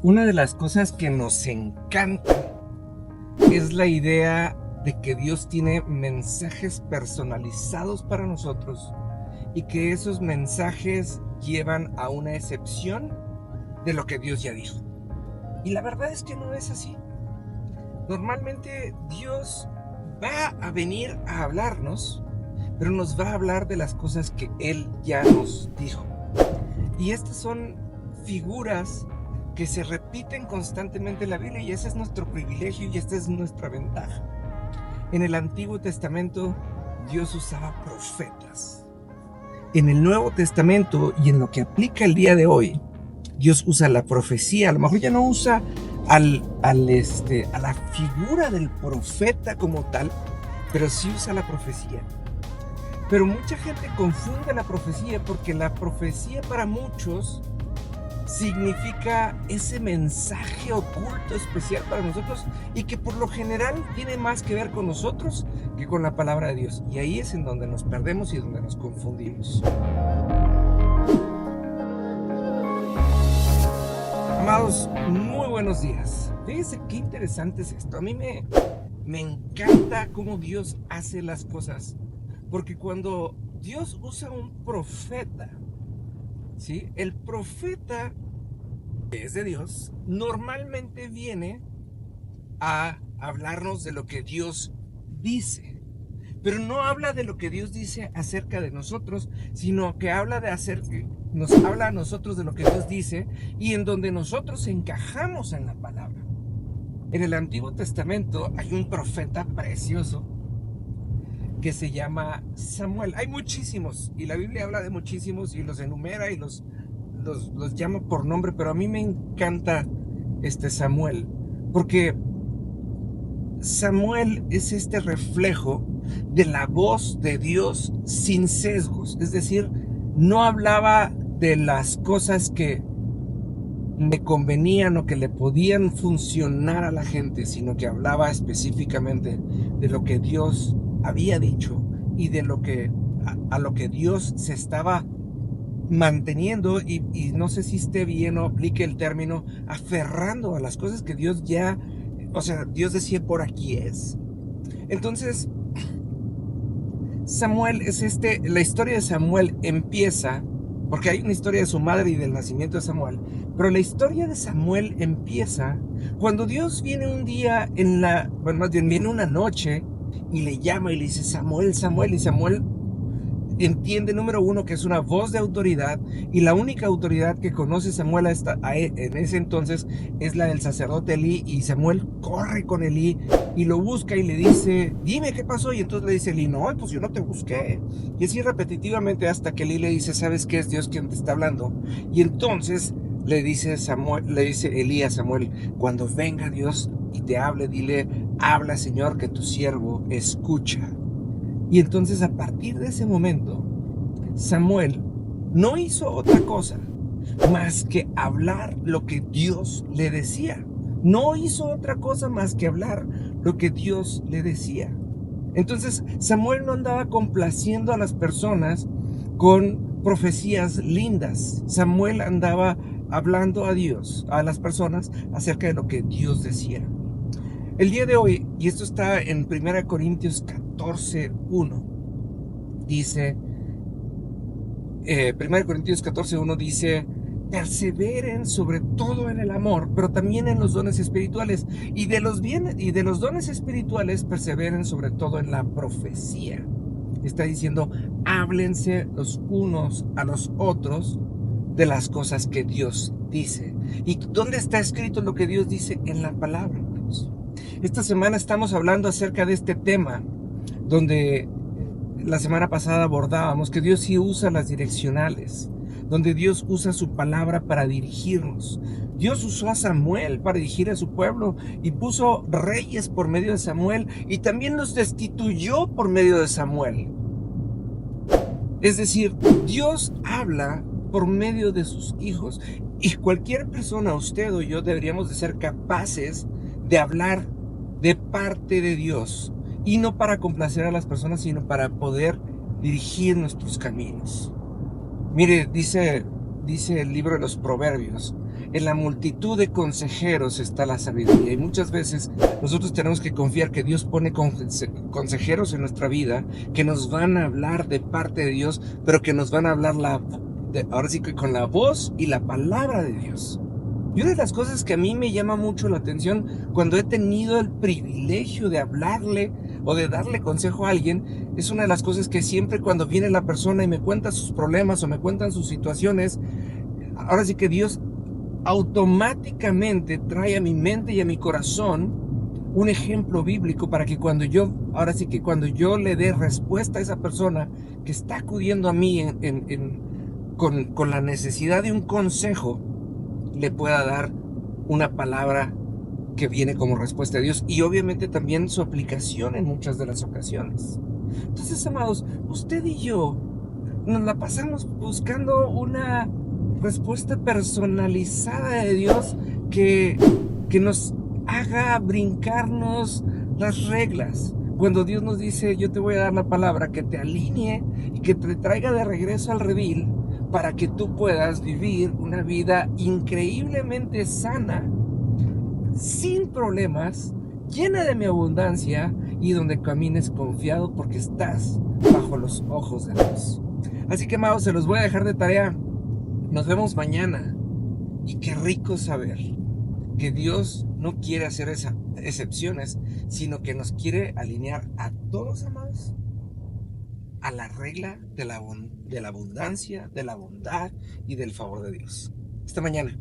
Una de las cosas que nos encanta es la idea de que Dios tiene mensajes personalizados para nosotros y que esos mensajes llevan a una excepción de lo que Dios ya dijo. Y la verdad es que no es así. Normalmente Dios va a venir a hablarnos, pero nos va a hablar de las cosas que Él ya nos dijo. Y estas son figuras que se repiten constantemente en la Biblia, y ese es nuestro privilegio y esta es nuestra ventaja. En el Antiguo Testamento Dios usaba profetas. En el Nuevo Testamento y en lo que aplica el día de hoy, Dios usa la profecía. A lo mejor ya no usa a la figura del profeta como tal, pero sí usa la profecía. Pero mucha gente confunde la profecía porque la profecía para muchos significa ese mensaje oculto especial para nosotros y que por lo general tiene más que ver con nosotros que con la palabra de Dios. Y ahí es en donde nos perdemos y donde nos confundimos. Amados, muy buenos días. Fíjense qué interesante es esto. A mí me encanta cómo Dios hace las cosas. Porque cuando Dios usa un profeta, ¿sí? El profeta que es de Dios normalmente viene a hablarnos de lo que Dios dice, pero no habla de lo que Dios dice acerca de nosotros, sino que nos habla a nosotros de lo que Dios dice y en donde nosotros encajamos en la palabra. En el Antiguo Testamento hay un profeta precioso que se llama Samuel. Hay muchísimos y la Biblia habla de muchísimos y los enumera y los llama por nombre, pero a mí me encanta Samuel, porque Samuel es este reflejo de la voz de Dios sin sesgos, es decir, no hablaba de las cosas que le convenían o que le podían funcionar a la gente, sino que hablaba específicamente de lo que Dios había dicho y de lo que a lo que Dios se estaba manteniendo y no sé si esté bien o aplique el término aferrando a las cosas que Dios ya, o sea, Dios decía por aquí es. Entonces, Samuel es la historia de Samuel empieza, porque hay una historia de su madre y del nacimiento de Samuel, pero la historia de Samuel empieza cuando Dios viene un día más bien viene una noche y le llama y le dice Samuel, Samuel, y Samuel entiende, número uno, que es una voz de autoridad y la única autoridad que conoce Samuel en ese entonces es la del sacerdote Elí, y Samuel corre con Elí y lo busca y le dice, dime qué pasó, y entonces le dice Elí, no, pues yo no te busqué, y así repetitivamente hasta que Elí le dice, ¿sabes qué? Es Dios quien te está hablando. Y entonces le dice Elí a Samuel, cuando venga Dios y te hable, dile, habla Señor, que tu siervo escucha. Y entonces a partir de ese momento, Samuel no hizo otra cosa más que hablar lo que Dios le decía. No hizo otra cosa más que hablar lo que Dios le decía. Entonces Samuel no andaba complaciendo a las personas con profecías lindas. Samuel andaba hablando a Dios, a las personas, acerca de lo que Dios decía. El día de hoy, y esto está en 1 Corintios 14:1, dice, 1 Corintios 14:1 dice, perseveren sobre todo en el amor, pero también en los dones espirituales, y de los dones espirituales perseveren sobre todo en la profecía. Está diciendo, háblense los unos a los otros de las cosas que Dios dice. ¿Y dónde está escrito lo que Dios dice? En la palabra. Esta semana estamos hablando acerca de este tema, donde la semana pasada abordábamos que Dios sí usa las direccionales, donde Dios usa su palabra para dirigirnos. Dios usó a Samuel para dirigir a su pueblo y puso reyes por medio de Samuel y también los destituyó por medio de Samuel. Es decir, Dios habla por medio de sus hijos y cualquier persona, usted o yo, deberíamos de ser capaces de hablar de parte de Dios, y no para complacer a las personas, sino para poder dirigir nuestros caminos. Mire, dice el libro de los Proverbios, En la multitud de consejeros está la sabiduría. Y muchas veces nosotros tenemos que confiar que Dios pone consejeros en nuestra vida que nos van a hablar de parte de Dios, pero que nos van a hablar ahora sí que con la voz y la palabra de Dios. Y una de las cosas que a mí me llama mucho la atención cuando he tenido el privilegio de hablarle o de darle consejo a alguien, es una de las cosas que siempre cuando viene la persona y me cuenta sus problemas o me cuentan sus situaciones, ahora sí que Dios automáticamente trae a mi mente y a mi corazón un ejemplo bíblico para que ahora sí que cuando yo le dé respuesta a esa persona que está acudiendo a mí con la necesidad de un consejo, le pueda dar una palabra que viene como respuesta de Dios y obviamente también su aplicación en muchas de las ocasiones. Entonces, amados, usted y yo nos la pasamos buscando una respuesta personalizada de Dios que nos haga brincarnos las reglas. Cuando Dios nos dice, yo te voy a dar la palabra que te alinee y que te traiga de regreso al redil para que tú puedas vivir una vida increíblemente sana, sin problemas, llena de mi abundancia y donde camines confiado porque estás bajo los ojos de Dios. Así que, amados, se los voy a dejar de tarea. Nos vemos mañana. Y qué rico saber que Dios no quiere hacer excepciones, sino que nos quiere alinear a todos, amados, a la regla de la abundancia, de la bondad y del favor de Dios. Hasta mañana.